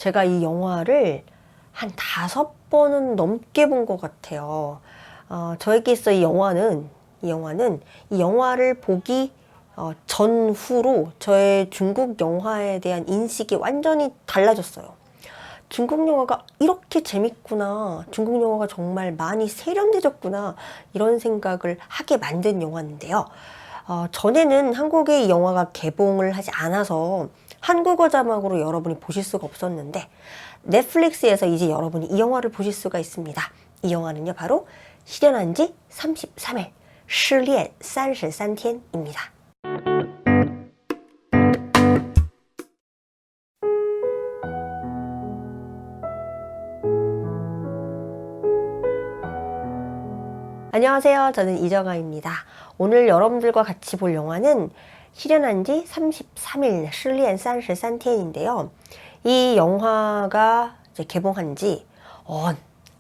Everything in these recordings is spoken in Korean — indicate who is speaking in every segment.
Speaker 1: 제가 이 영화를 한 5번은 넘게 본 것 같아요. 저에게 있어 이 영화를 보기 전후로 저의 중국 영화에 대한 인식이 완전히 달라졌어요. 중국 영화가 이렇게 재밌구나. 중국 영화가 정말 많이 세련되졌구나. 이런 생각을 하게 만든 영화인데요. 전에는 한국에 이 영화가 개봉을 하지 않아서 한국어 자막으로 여러분이 보실 수가 없었는데 넷플릭스에서 이제 여러분이 이 영화를 보실 수가 있습니다. 이 영화는요, 바로 실현한 지 33일, 失恋 33天입니다. 안녕하세요. 저는 이정아입니다. 오늘 여러분들과 같이 볼 영화는 실현한 지 33일, 失恋 33天인데요. 이 영화가 이제 개봉한 지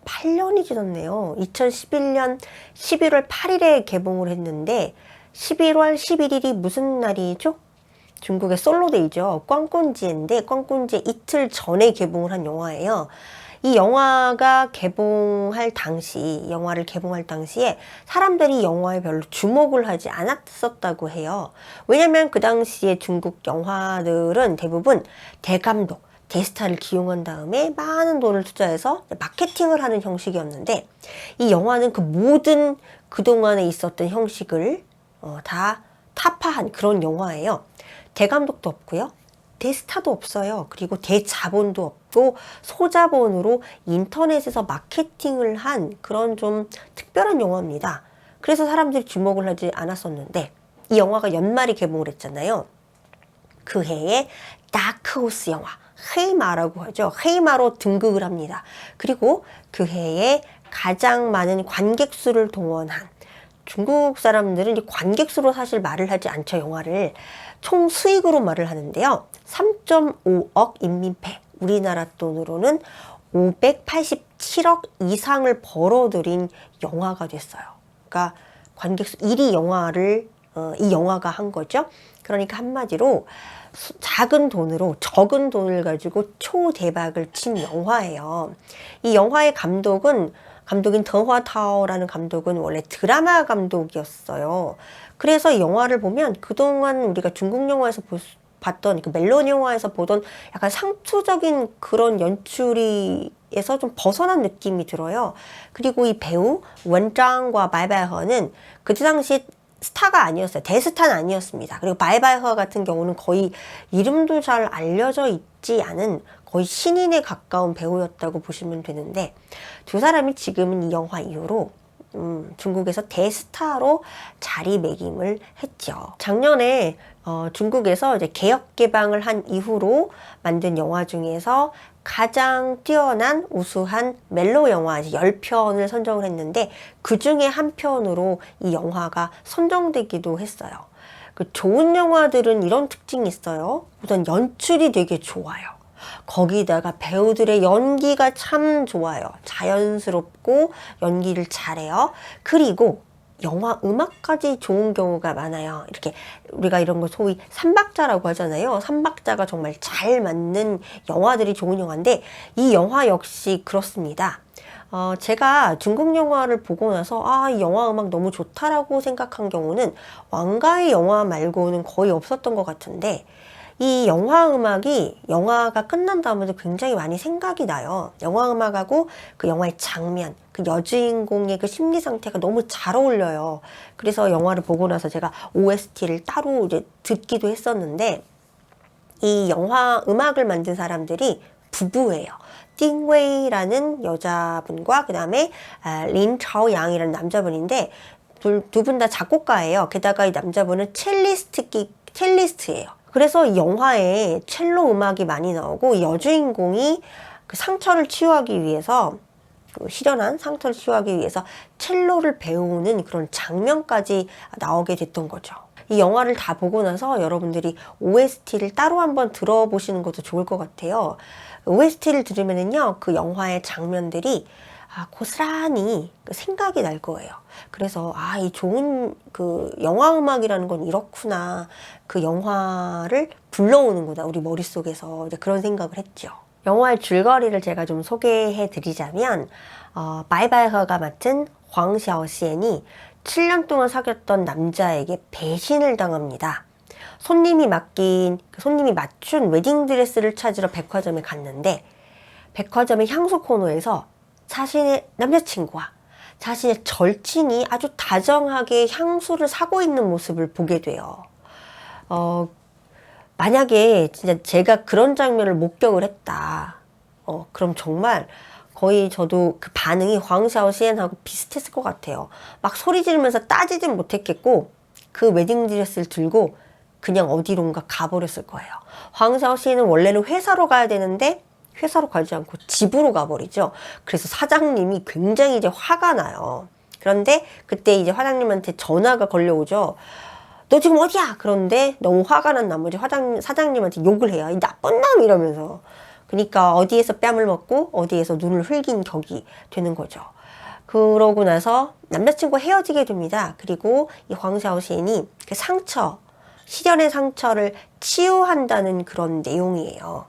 Speaker 1: 8년이 지났네요. 2011년 11월 8일에 개봉을 했는데 11월 11일이 무슨 날이죠? 중국의 솔로데이죠. 꽝꾼지인데 꽝꾼지 이틀 전에 개봉을 한 영화예요. 이 영화를 개봉할 당시에 사람들이 영화에 별로 주목을 하지 않았었다고 해요. 왜냐면 그 당시에 중국 영화들은 대부분 대감독, 대스타를 기용한 다음에 많은 돈을 투자해서 마케팅을 하는 형식이었는데 이 영화는 그 모든 그동안에 있었던 형식을 다 타파한 그런 영화예요. 대감독도 없고요. 대스타도 없어요. 그리고 대자본도 없고 소자본으로 인터넷에서 마케팅을 한 그런 좀 특별한 영화입니다. 그래서 사람들이 주목을 하지 않았었는데 이 영화가 연말에 개봉을 했잖아요. 그 해에 다크호스 영화, 헤이마라고 하죠. 헤이마로 등극을 합니다. 그리고 그 해에 가장 많은 관객 수를 동원한, 중국 사람들은 이제 관객 수로 사실 말을 하지 않죠. 영화를 총 수익으로 말을 하는데요. 3.5억 인민폐, 우리나라 돈으로는 587억 이상을 벌어들인 영화가 됐어요. 그러니까 관객 수 1위 영화를 이 영화가 한 거죠. 그러니까 한마디로 적은 돈을 가지고 초대박을 친 영화예요. 이 영화의 감독인 덩화타오라는 감독은 원래 드라마 감독이었어요. 그래서 이 영화를 보면 그동안 우리가 중국 영화에서 봤던 그 멜로 영화에서 보던 약간 상투적인 그런 연출에서 좀 벗어난 느낌이 들어요. 그리고 이 배우 원장과 마이바이허는 그때 당시 스타가 아니었어요. 대스타는 아니었습니다. 그리고 바이바이허 같은 경우는 거의 이름도 잘 알려져 있지 않은 거의 신인에 가까운 배우였다고 보시면 되는데 두 사람이 지금은 이 영화 이후로 중국에서 대스타로 자리매김을 했죠. 작년에 중국에서 이제 개혁 개방을 한 이후로 만든 영화 중에서 가장 뛰어난 우수한 멜로 영화 10편을 선정을 했는데 그 중에 한 편으로 이 영화가 선정되기도 했어요. 그 좋은 영화들은 이런 특징이 있어요. 우선 연출이 되게 좋아요. 거기다가 배우들의 연기가 참 좋아요. 자연스럽고 연기를 잘해요. 그리고 영화 음악까지 좋은 경우가 많아요. 이렇게 우리가 이런 거 소위 삼박자라고 하잖아요. 삼박자가 정말 잘 맞는 영화들이 좋은 영화인데 이 영화 역시 그렇습니다. 제가 중국 영화를 보고 나서 이 영화 음악 너무 좋다라고 생각한 경우는 왕가의 영화 말고는 거의 없었던 것 같은데 이 영화 음악이 영화가 끝난 다음에도 굉장히 많이 생각이 나요. 영화 음악하고 그 영화의 장면, 그 여주인공의 그 심리 상태가 너무 잘 어울려요. 그래서 영화를 보고 나서 제가 OST를 따로 이제 듣기도 했었는데 이 영화 음악을 만든 사람들이 부부예요. 띵웨이라는 여자분과 그 다음에 린차오양이라는 남자분인데 두 분 다 작곡가예요. 게다가 이 남자분은 첼리스트예요. 그래서 이 영화에 첼로 음악이 많이 나오고 여주인공이 그 상처를 치유하기 위해서 실현한 상처를 치유하기 위해서 첼로를 배우는 그런 장면까지 나오게 됐던 거죠. 이 영화를 다 보고 나서 여러분들이 OST를 따로 한번 들어보시는 것도 좋을 것 같아요. OST를 들으면은요, 그 영화의 장면들이 고스란히 생각이 날 거예요. 그래서 이 좋은 그 영화 음악이라는 건 이렇구나. 그 영화를 불러오는구나. 우리 머릿속에서 이제 그런 생각을 했죠. 영화의 줄거리를 제가 좀 소개해 드리자면 바이바이허가 맡은 황 샤오시엔이 7년 동안 사귀었던 남자에게 배신을 당합니다. 손님이 맞춘 웨딩드레스를 찾으러 백화점에 갔는데 백화점의 향수 코너에서 자신의 남자친구와 자신의 절친이 아주 다정하게 향수를 사고 있는 모습을 보게 돼요. 만약에 진짜 제가 그런 장면을 목격을 했다. 그럼 정말 거의 저도 그 반응이 황샤오시엔하고 비슷했을 것 같아요. 막 소리 지르면서 따지진 못했겠고 그 웨딩드레스를 들고 그냥 어디론가 가버렸을 거예요. 황샤오시엔은 원래는 회사로 가야 되는데 회사로 가지 않고 집으로 가버리죠. 그래서 사장님이 굉장히 이제 화가 나요. 그런데 그때 이제 사장님한테 전화가 걸려오죠. 너 지금 어디야? 그런데 너무 화가 난 나머지 사장님한테 욕을 해요. 이 나쁜 놈! 이러면서. 그러니까 어디에서 뺨을 먹고 어디에서 눈을 흘긴 격이 되는 거죠. 그러고 나서 남자친구와 헤어지게 됩니다. 그리고 이 황샤오시엔이 그 시련의 상처를 치유한다는 그런 내용이에요.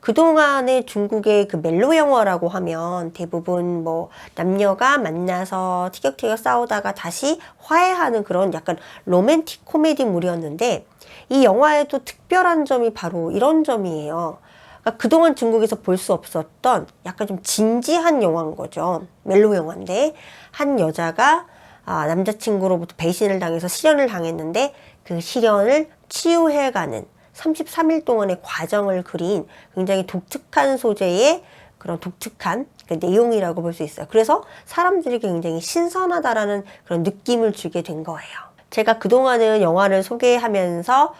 Speaker 1: 그동안의 중국의 그 멜로 영화라고 하면 대부분 뭐 남녀가 만나서 티격태격 싸우다가 다시 화해하는 그런 약간 로맨틱 코미디물이었는데 이 영화의 또 특별한 점이 바로 이런 점이에요. 그러니까 그동안 중국에서 볼 수 없었던 약간 좀 진지한 영화인 거죠. 멜로 영화인데 한 여자가 남자친구로부터 배신을 당해서 실연을 당했는데 그 실연을 치유해가는 33일 동안의 과정을 그린 굉장히 독특한 소재의 그런 독특한 그 내용이라고 볼 수 있어요. 그래서 사람들이 굉장히 신선하다라는 그런 느낌을 주게 된 거예요. 제가 그동안은 영화를 소개하면서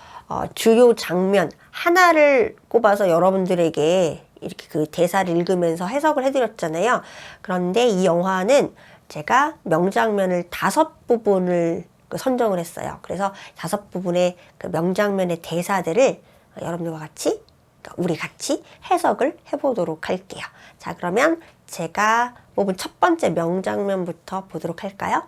Speaker 1: 주요 장면 하나를 꼽아서 여러분들에게 이렇게 그 대사를 읽으면서 해석을 해드렸잖아요. 그런데 이 영화는 제가 명장면을 5부분을 선정을 했어요. 그래서 5부분의 그 명장면의 대사들을 여러분들과 같이, 우리 같이 해석을 해보도록 할게요. 자, 그러면 제가 뽑은 첫 번째 명장면부터 보도록 할까요?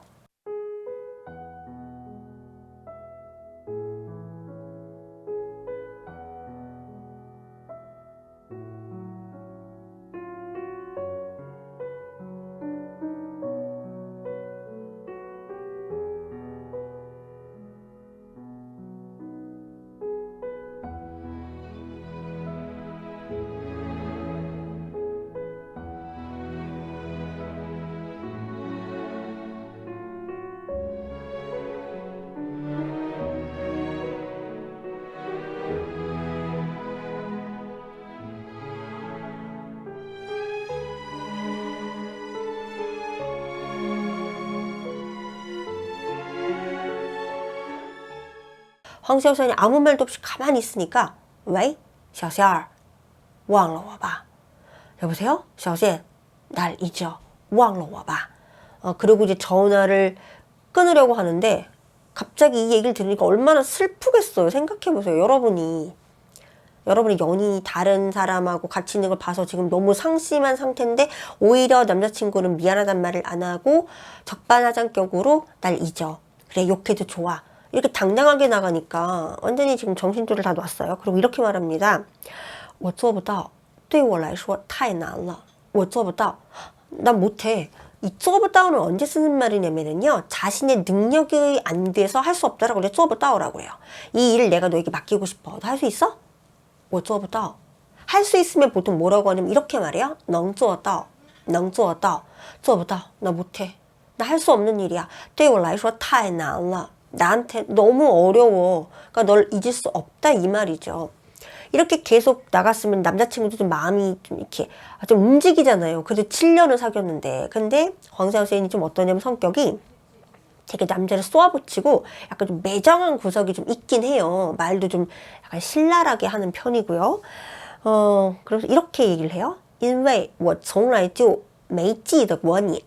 Speaker 1: 황小仙이 아무 말도 없이 가만히 있으니까 왜? 小仙儿 忘了我吧 여보세요? 小仙 날 잊어 忘了我吧 그리고 이제 전화를 끊으려고 하는데 갑자기 이 얘기를 들으니까 얼마나 슬프겠어요. 생각해보세요. 여러분이 연인이 다른 사람하고 같이 있는 걸 봐서 지금 너무 상심한 상태인데 오히려 남자친구는 미안하단 말을 안 하고 적반하장격으로 날 잊어. 그래, 욕해도 좋아. 이렇게 당당하게 나가니까 완전히 지금 정신줄을 다 놨어요. 그리고 이렇게 말합니다. 我做不到对我来说太难了我做不到난 못해. 이 做不到는 언제 쓰는 말이냐면요. 자신의 능력이 안 돼서 할 수 없다라고 그래. 做不到라고 해요. 이 일을 내가 너에게 맡기고 싶어. 너 할 수 있어? 我做不到. 할 수 있으면 보통 뭐라고 하냐면 이렇게 말해요. 能做到能做到做不到. 나 못해. 나 할 수 없는 일이야. 对我来说太难了 나한테 너무 어려워. 그러니까 널 잊을 수 없다 이 말이죠. 이렇게 계속 나갔으면 남자친구도 좀 마음이 좀 이렇게 좀 움직이잖아요. 그래도 7년을 사귀었는데. 근데 황샤오시엔이 좀 어떠냐면 성격이 되게 남자를 쏘아붙이고 약간 좀 매정한 구석이 좀 있긴 해요. 말도 좀 약간 신랄하게 하는 편이고요. 그래서 이렇게 얘기를 해요. 因为我从来就没记得过你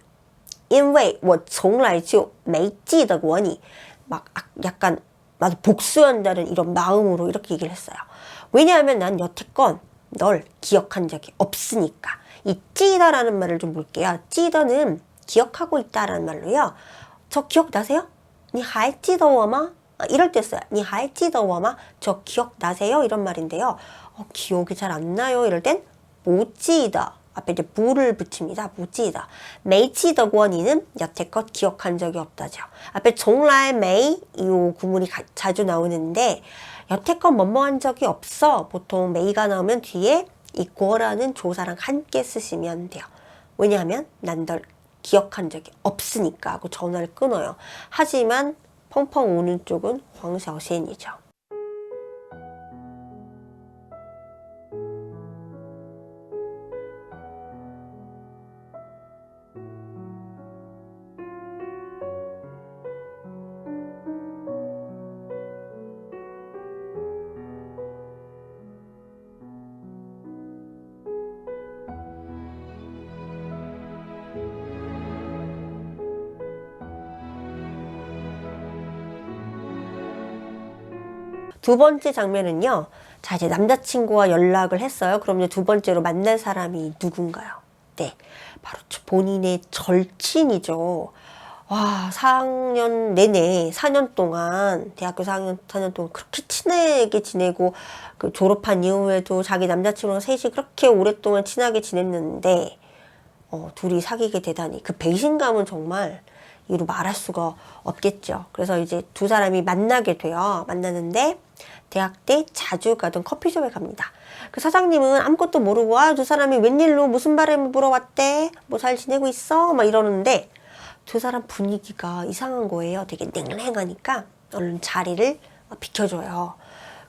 Speaker 1: 因为我从来就没记得过你 막 약간 나도 복수한다는 이런 마음으로 이렇게 얘기를 했어요. 왜냐하면 난 여태껏 널 기억한 적이 없으니까. 이 찌다라는 말을 좀 볼게요. 찌더는 기억하고 있다라는 말로요. 저 기억나세요? 你还记得我吗? 이럴 때 써요. 你还记得我吗? 저 기억나세요? 이런 말인데요. 기억이 잘 안 나요. 이럴 땐 못记得 앞에 이제 부를 붙입니다. 못记得 没记得过니는 여태껏 기억한 적이 없다죠. 앞에 从来没 이 구문이 자주 나오는데 여태껏 뭐뭐 한 적이 없어. 보통 메이가 나오면 뒤에 이 고라는 조사랑 함께 쓰시면 돼요. 왜냐하면 난 널 기억한 적이 없으니까 하고 전화를 끊어요. 하지만 펑펑 우는 쪽은 황샤오센이죠. 두 번째 장면은요. 자, 이제 남자친구와 연락을 했어요. 그럼 이제 두 번째로 만날 사람이 누군가요? 네, 바로 본인의 절친이죠. 와, 4학년 내내 4년 동안 대학교 4년 동안 그렇게 친하게 지내고 그 졸업한 이후에도 자기 남자친구랑 셋이 그렇게 오랫동안 친하게 지냈는데 둘이 사귀게 되다니 그 배신감은 정말 이루 말할 수가 없겠죠. 그래서 이제 두 사람이 만나게 돼요. 만나는데 대학 때 자주 가던 커피숍에 갑니다. 그 사장님은 아무것도 모르고 두 사람이 웬일로 무슨 바람을 불어 왔대? 뭐 잘 지내고 있어? 막 이러는데 두 사람 분위기가 이상한 거예요. 되게 냉랭하니까 얼른 자리를 비켜줘요.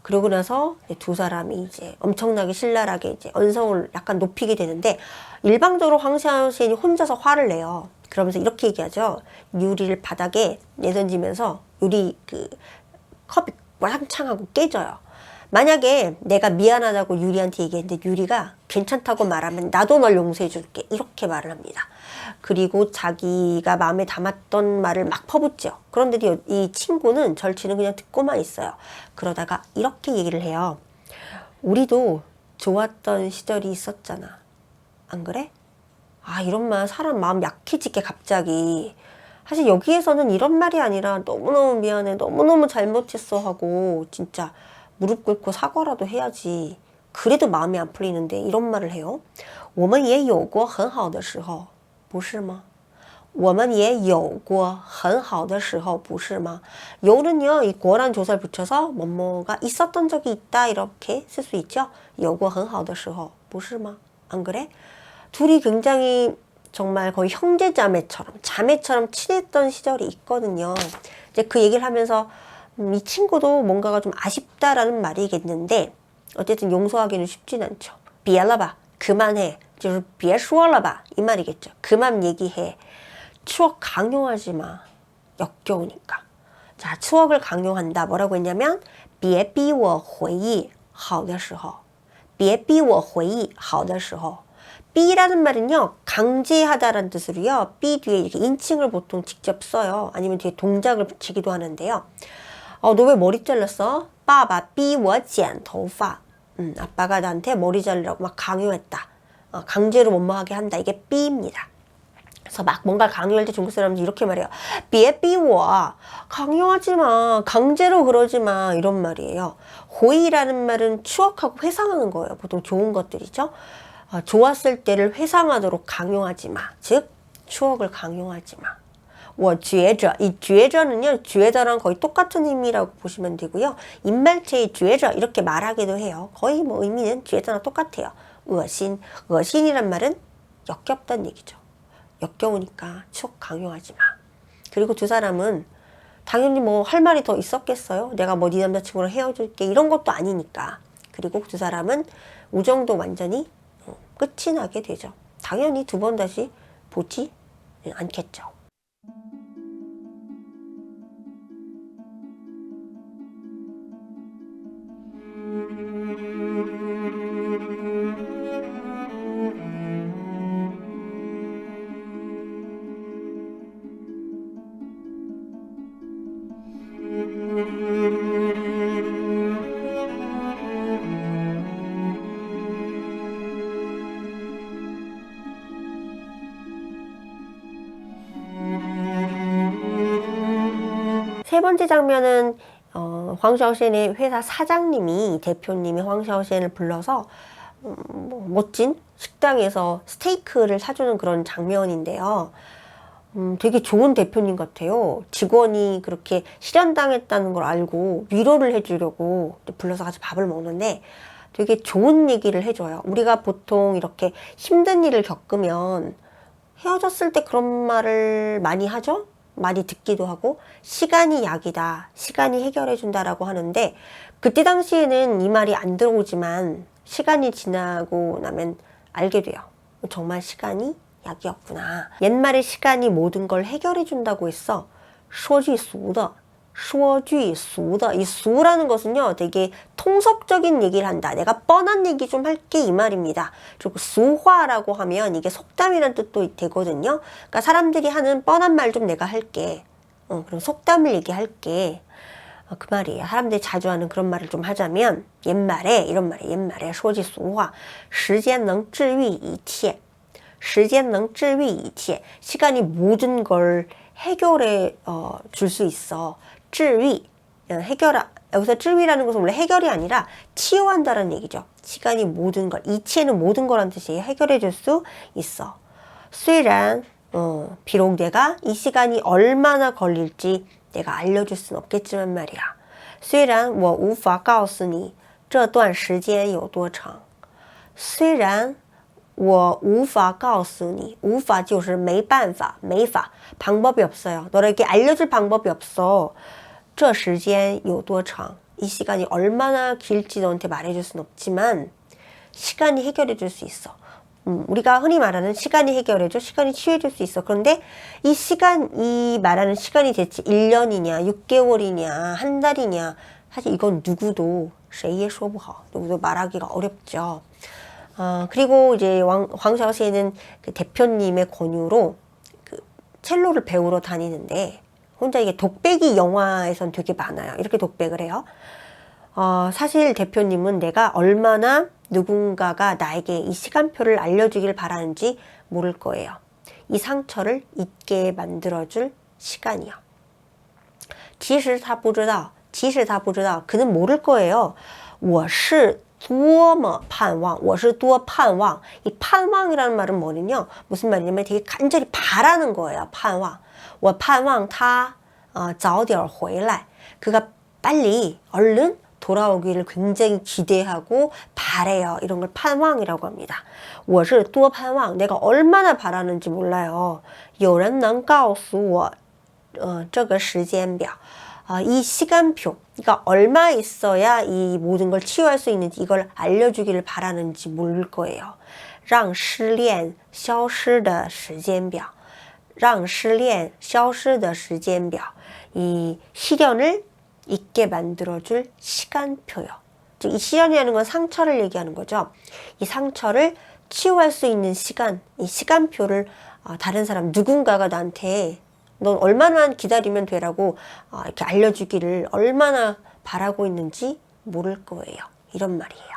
Speaker 1: 그러고 나서 두 사람이 이제 엄청나게 신랄하게 이제 언성을 약간 높이게 되는데 일방적으로 황샤오센이 혼자서 화를 내요. 그러면서 이렇게 얘기하죠. 유리를 바닥에 내던지면서 유리 그 컵이 와장창 하고 깨져요. 만약에 내가 미안하다고 유리한테 얘기했는데 유리가 괜찮다고 말하면 나도 널 용서해 줄게 이렇게 말을 합니다. 그리고 자기가 마음에 담았던 말을 막 퍼붓죠. 그런데 이 친구는 절친은 그냥 듣고만 있어요. 그러다가 이렇게 얘기를 해요. 우리도 좋았던 시절이 있었잖아. 안 그래? 이런 말 사람 마음 약해지게 갑자기. 사실 여기에서는 이런 말이 아니라 너무너무 미안해, 너무너무 잘못했어 하고 진짜 무릎 꿇고 사과라도 해야지. 그래도 마음이 안 풀리는데 이런 말을 해요. 我们也有过很好的时候不是吗?我们也有过很好的时候不是吗? 요는요, 이 거란 조사를 붙여서 뭐뭐가 있었던 적이 있다 이렇게 쓸 수 있죠. 有过很好的时候不是吗? 안 그래? 둘이 굉장히 정말 거의 자매처럼 친했던 시절이 있거든요. 이제 그 얘기를 하면서 이 친구도 뭔가가 좀 아쉽다라는 말이겠는데 어쨌든 용서하기는 쉽진 않죠. 别了吧, 그만해. 就是别说了吧, 이 말이겠죠. 그만 얘기해. 추억 강요하지 마. 역겨우니까. 자, 추억을 강요한다. 뭐라고 했냐면 别逼我回忆好的时候别逼我回忆好的时候 B라는 말은요, 강제하다라는 뜻으로요, B 뒤에 이렇게 인칭을 보통 직접 써요. 아니면 뒤에 동작을 붙이기도 하는데요. 너 왜 머리 잘랐어? 爸爸逼我剪头发. 아빠가 나한테 머리 자르라고 막 강요했다. 강제로 뭐뭐하게 한다. 이게 B입니다. 그래서 막 뭔가 강요할 때 중국 사람들이 이렇게 말해요. 别逼我. 강요하지 마. 강제로 그러지 마. 이런 말이에요. 호의라는 말은 추억하고 회상하는 거예요. 보통 좋은 것들이죠. 좋았을 때를 회상하도록 강요하지 마. 즉 추억을 강요하지 마. 我觉着, 이 觉着는요, 觉得랑 거의 똑같은 의미라고 보시면 되고요. 입말체의 觉着 이렇게 말하기도 해요. 거의 뭐 의미는 觉得랑 똑같아요. 恶心, 恶心이란 말은 역겹다는 얘기죠. 역겨우니까 추억 강요하지 마. 그리고 두 사람은 당연히 뭐 할 말이 더 있었겠어요. 내가 뭐 네 남자친구랑 헤어질게 이런 것도 아니니까. 그리고 두 사람은 우정도 완전히 끝이 나게 되죠. 당연히 두 번 다시 보지 않겠죠. 세 번째 장면은 황샤오센의 회사 사장님이 대표님이 황샤오센을 불러서 멋진 식당에서 스테이크를 사주는 그런 장면인데요. 되게 좋은 대표님 같아요. 직원이 그렇게 실현당했다는 걸 알고 위로를 해주려고 불러서 같이 밥을 먹는데 되게 좋은 얘기를 해줘요. 우리가 보통 이렇게 힘든 일을 겪으면 헤어졌을 때 그런 말을 많이 하죠? 많이 듣기도 하고, 시간이 약이다, 시간이 해결해준다라고 하는데, 그때 당시에는 이 말이 안 들어오지만, 시간이 지나고 나면 알게 돼요. 정말 시간이 약이었구나. 옛말에 시간이 모든 걸 해결해준다고 했어. 说句俗的이 수라는 것은요, 되게 통섭적인 얘기를 한다. 내가 뻔한 얘기 좀 할게 이 말입니다. 그리고 수화라고 하면 이게 속담이라는 뜻도 되거든요. 그러니까 사람들이 하는 뻔한 말 좀 내가 할게. 그럼 속담을 얘기할게. 그 말이에요. 사람들이 자주 하는 그런 말을 좀 하자면 옛말에 이런 말이에요. 옛말에 说句俗话时间能治愈一切时间能治愈一切시간이 모든 걸 해결해 줄 수 있어. 治愈 여기서 治愈라는 것은 원래 해결이 아니라 치유한다는 얘기죠. 시간이 모든 걸, 이치에는 모든 거란 뜻이에요. 해결해 줄 수 있어. 虽然 비록 내가 이 시간이 얼마나 걸릴지 내가 알려줄 순 없겠지만 말이야. 虽然我无法告诉你这段时间有多长虽然我无法告诉你无法就是没办法没法 방법이 없어요. 너에게 알려줄 방법이 없어. 这时间有多长 이 시간이 얼마나 길지 너한테 말해줄 순 없지만 시간이 해결해 줄 수 있어. 우리가 흔히 말하는 시간이 해결해줘, 시간이 치유해줄 수 있어. 그런데 이 말하는 시간이 대체 1년이냐, 6개월이냐, 한 달이냐, 사실 이건 누구도 谁也说不好 누구도 말하기가 어렵죠. 그리고 이제 황샤오시에는 그 대표님의 권유로 그 첼로를 배우러 다니는데 혼자 이게 독백이 영화에선 되게 많아요. 이렇게 독백을 해요. 사실 대표님은 내가 얼마나 누군가가 나에게 이 시간표를 알려주길 바라는지 모를 거예요. 이 상처를 잊게 만들어줄 시간이요. 其实他不知道 그는 모를 거예요. 我是多么盼望我是多盼望 이盼望이라는 말은 뭐냐면 무슨 말이냐면 되게 간절히 바라는 거예요. 盼望我盼望他早点回来 그가 빨리 얼른 돌아오기를 굉장히 기대하고 바래요. 이런 걸盼望이라고 합니다. 我是多盼望 내가 얼마나 바라는지 몰라요. 有人能告诉我这个时间表 이 시간표, 그러니까 얼마 있어야 이 모든 걸 치유할 수 있는지 이걸 알려주기를 바라는지 모를 거예요. 让失恋消失的时间表让失恋消失的时间表 이 시련을 잊게 만들어줄 시간표요. 즉, 이 시련이라는 건 상처를 얘기하는 거죠. 이 상처를 치유할 수 있는 시간, 이 시간표를 다른 사람, 누군가가 나한테 넌 얼마만 기다리면 되라고 이렇게 알려주기를 얼마나 바라고 있는지 모를 거예요. 이런 말이에요.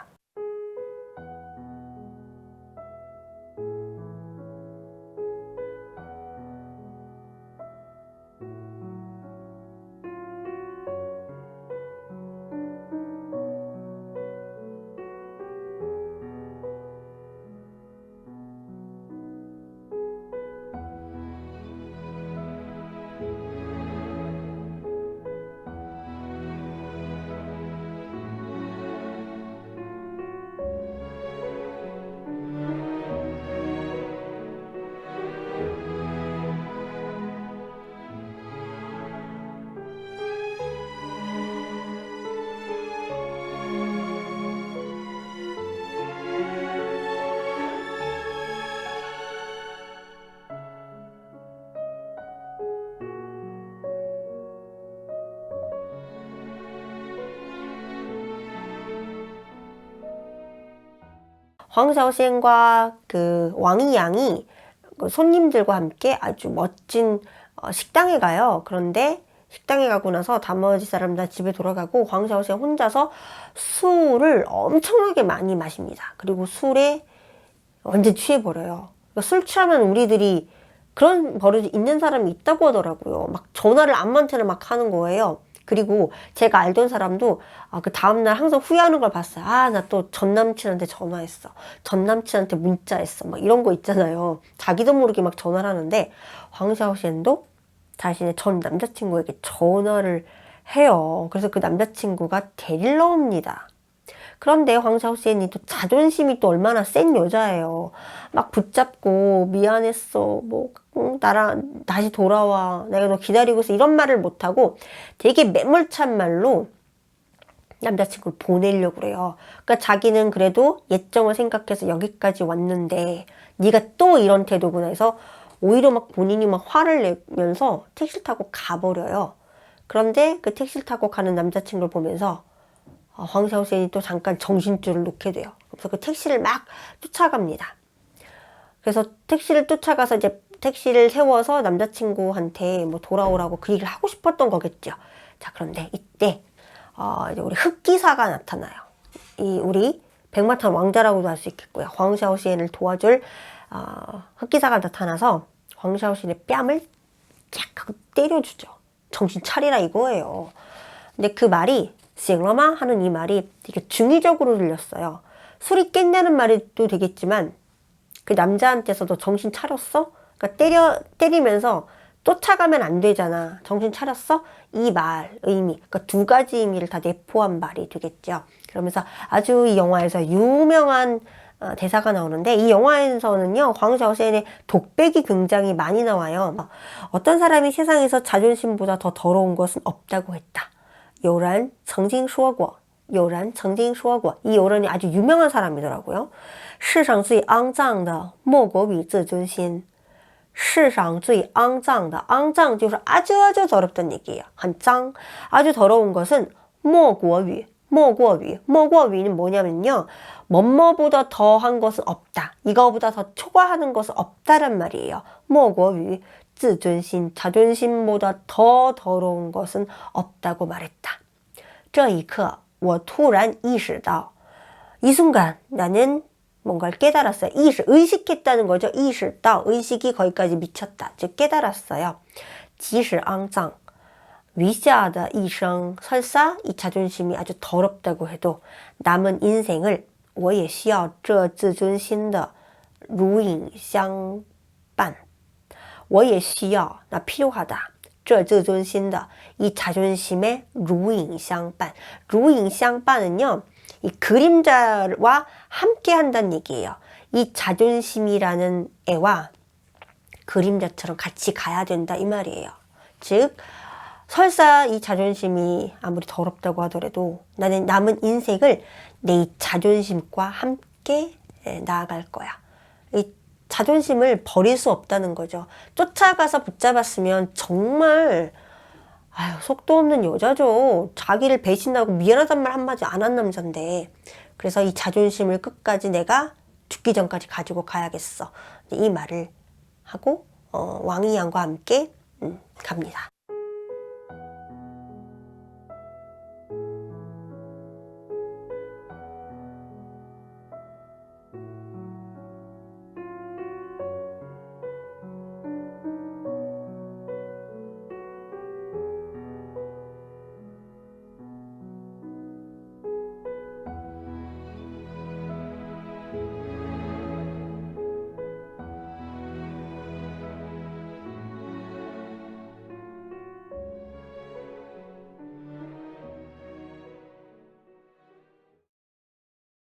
Speaker 1: 황샤오시엔과 그 왕이양이 손님들과 함께 아주 멋진 식당에 가요. 그런데 식당에 가고 나서 나머지 사람 다 집에 돌아가고 황샤오시엔 혼자서 술을 엄청나게 많이 마십니다. 그리고 술에 완전 취해버려요. 그러니까 술 취하면 우리들이 그런 버릇이 있는 사람이 있다고 하더라고요. 막 전화를 암한테나 막 하는 거예요. 그리고 제가 알던 사람도 그 다음날 항상 후회하는 걸 봤어요. 나 또 전 남친한테 전화했어. 전 남친한테 문자했어. 막 이런 거 있잖아요. 자기도 모르게 막 전화를 하는데 황샤오시엔도 자신의 전 남자친구에게 전화를 해요. 그래서 그 남자친구가 데리러 옵니다. 그런데 황샤오시엔이 또 자존심이 또 얼마나 센 여자예요. 막 붙잡고 미안했어. 뭐 나랑 다시 돌아와. 내가 너 기다리고 있어. 이런 말을 못하고 되게 매몰찬 말로 남자친구를 보내려고 그래요. 그러니까 자기는 그래도 예정을 생각해서 여기까지 왔는데 네가 또 이런 태도구나 해서 오히려 막 본인이 막 화를 내면서 택시를 타고 가버려요. 그런데 그 택시를 타고 가는 남자친구를 보면서 황샤오시엔이 또 잠깐 정신줄을 놓게 돼요. 그래서 그 택시를 막 쫓아갑니다. 그래서 택시를 쫓아가서 이제 택시를 세워서 남자친구한테 뭐 돌아오라고 그 얘기를 하고 싶었던 거겠죠. 자, 그런데 이때 이제 우리 흑기사가 나타나요. 이 우리 백마탄 왕자라고도 할 수 있겠고요. 황샤오시엔을 도와줄 흑기사가 나타나서 황샤오시엔의 뺨을 쫙 하고 때려주죠. 정신 차리라 이거예요. 근데 그 말이 싱러마 하는 이 말이 되게 중의적으로 들렸어요. 술이 깼냐는 말도 되겠지만 그 남자한테서도 정신 차렸어? 그러니까 때리면서 쫓아가면 안 되잖아. 정신 차렸어? 이 말, 의미. 그러니까 두 가지 의미를 다 내포한 말이 되겠죠. 그러면서 아주 이 영화에서 유명한 대사가 나오는데 이 영화에서는요. 황샤오시엔의 독백이 굉장히 많이 나와요. 어떤 사람이 세상에서 자존심보다 더 더러운 것은 없다고 했다. 요란曾经说过 요란曾经说过 이 요란이 아주 유명한 사람이더라고요. 世上最肮脏的莫过于自尊心世上最肮脏的肮脏就是아주 더럽다는 얘기예요. 한짱 아주 더러운 것은 莫过于는 뭐냐면요. 뭐뭐보다 더한 것은 없다. 이거보다 더 초과하는 것은 없다란 말이에요. 莫过于自尊心 자존심보다 더 더러운 것은 없다고 말했다. 这一刻我突然意识到 이 순간 나는 뭔가를 깨달았어요. 의식했다는 거죠. 意识到 의식이 거기까지 미쳤다. 즉 깨달았어요. 即使肮脏 위샤의一生 설사 이 자존심이 아주 더럽다고 해도 남은 인생을 我也需要这自尊心的如影相伴我也需要 나 필요하다. 这自尊心的 이 자존심의 如影相伴 如影相伴은요. 이 그림자와 함께 한다는 얘기예요. 이 자존심이라는 애와 그림자처럼 같이 가야 된다 이 말이에요. 즉 설사 이 자존심이 아무리 더럽다고 하더라도 나는 남은 인생을 내 자존심과 함께 나아갈 거야. 이 자존심을 버릴 수 없다는 거죠. 쫓아가서 붙잡았으면 정말 속도 없는 여자죠. 자기를 배신하고 미안하단 말 한마디 안 한 남잔데. 그래서 이 자존심을 끝까지 내가 죽기 전까지 가지고 가야겠어. 이 말을 하고 왕이양과 함께 갑니다.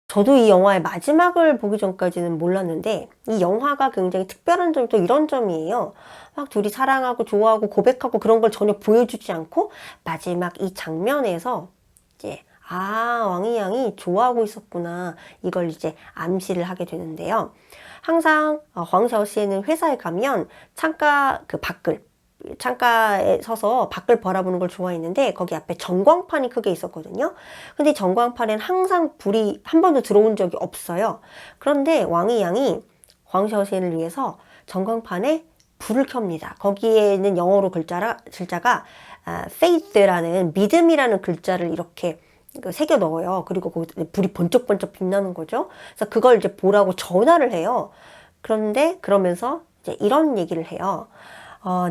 Speaker 1: 저도 이 영화의 마지막을 보기 전까지는 몰랐는데 이 영화가 굉장히 특별한 점이 또 이런 점이에요. 막 둘이 사랑하고 좋아하고 고백하고 그런 걸 전혀 보여주지 않고 마지막 이 장면에서 이제 왕이양이 좋아하고 있었구나 이걸 이제 암시를 하게 되는데요. 항상 황샤오시에는 회사에 가면 창가 그 밖을 창가에 서서 밖을 바라보는 걸 좋아했는데 거기 앞에 전광판이 크게 있었거든요. 근데 전광판엔 항상 불이 한 번도 들어온 적이 없어요. 그런데 왕이양이 황샤오시엔을 위해서 전광판에 불을 켭니다. 거기에는 영어로 글자가 faith라는 믿음이라는 글자를 이렇게 새겨 넣어요. 그리고 거기 불이 번쩍번쩍 빛나는 거죠. 그래서 그걸 이제 보라고 전화를 해요. 그런데 그러면서 이제 이런 얘기를 해요.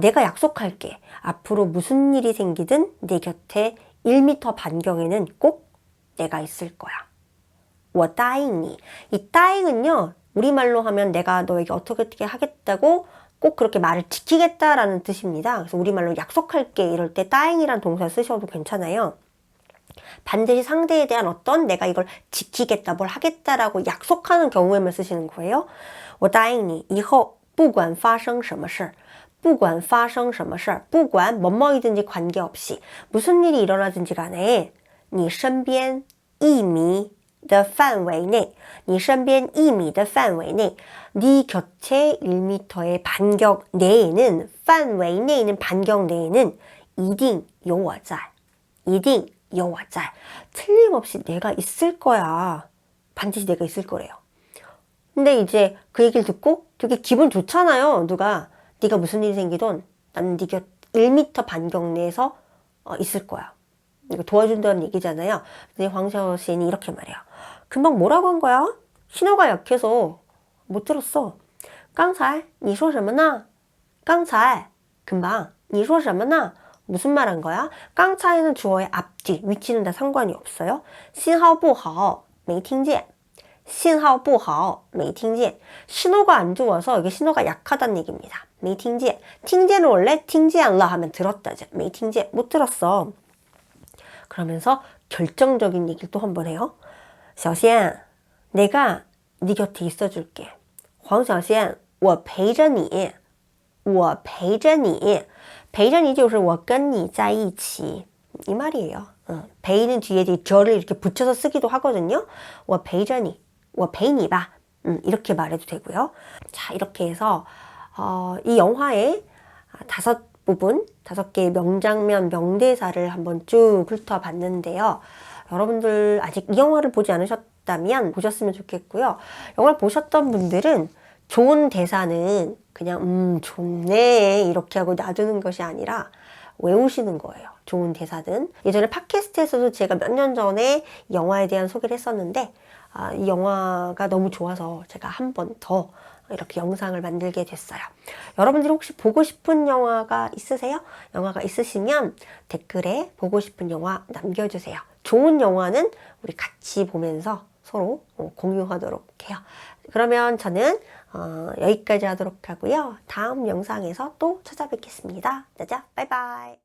Speaker 1: 내가 약속할게. 앞으로 무슨 일이 생기든 내 곁에 1m 반경에는 꼭 내가 있을 거야. 我答应你. 이 따잉은요, 우리말로 하면 내가 너에게 어떻게 하겠다고 꼭 그렇게 말을 지키겠다라는 뜻입니다. 그래서 우리말로 약속할게 이럴 때 따잉이란 동사 쓰셔도 괜찮아요. 반드시 상대에 대한 어떤 내가 이걸 지키겠다, 뭘 하겠다라고 약속하는 경우에만 쓰시는 거예요. 我答应你以后不管发生什么事不管发生什么事不管뭐뭐이든지 관계없이 무슨 일이 일어나든지 간에 你身边1米的范围内你身边1米的范围内네 곁에 1m의 반경 내에는 范围内는 반경 내에는 一定有我在一定有我在 틀림없이 내가 있을 거야. 반드시 내가 있을 거래요. 근데 이제 그 얘기를 듣고 되게 기분 좋잖아요. 누가 네가 무슨 일이 생기든 나는 네 곁 1m 반경 내에서 있을 거야. 이거 도와준다는 얘기잖아요. 근데 황샤오 시인이 이렇게 말해요. 금방 뭐라고 한 거야? 신호가 약해서 못 들었어. 刚才你说什么呢?刚才 금방 你说什么呢? 무슨 말 한 거야? 깡차이는 주어의 앞뒤, 위치는 다 상관이 없어요. 信号不好,没听见. 信号不好,没听见. 신호가 안 좋아서 이게 신호가 약하다는 얘기입니다. 没听见. 听见은 원래 听见了 하면 들었다죠. 没听见, 못 들었어. 그러면서 결정적인 얘기를 또 한 번 해요. 小仙, 내가 네 곁에 있어줄게. 黄小仙,我陪着你.我陪着你陪着你就是我跟你在一起 이 말이에요.陪는 뒤에 저를 이렇게 붙여서 쓰기도 하거든요. 我陪着你我陪你吧 이렇게 말해도 되고요. 자, 이렇게 해서 이 영화의 5부분, 5개의 명장면, 명대사를 한번 쭉 훑어봤는데요. 여러분들 아직 이 영화를 보지 않으셨다면 보셨으면 좋겠고요. 영화를 보셨던 분들은 좋은 대사는 그냥 좋네 이렇게 하고 놔두는 것이 아니라 외우시는 거예요. 좋은 대사든. 예전에 팟캐스트에서도 제가 몇 년 전에 영화에 대한 소개를 했었는데 이 영화가 너무 좋아서 제가 한 번 더 이렇게 영상을 만들게 됐어요. 여러분들이 혹시 보고 싶은 영화가 있으세요? 영화가 있으시면 댓글에 보고 싶은 영화 남겨주세요. 좋은 영화는 우리 같이 보면서 서로 공유하도록 해요. 그러면 저는 여기까지 하도록 하고요. 다음 영상에서 또 찾아뵙겠습니다. 짜자, 바이바이.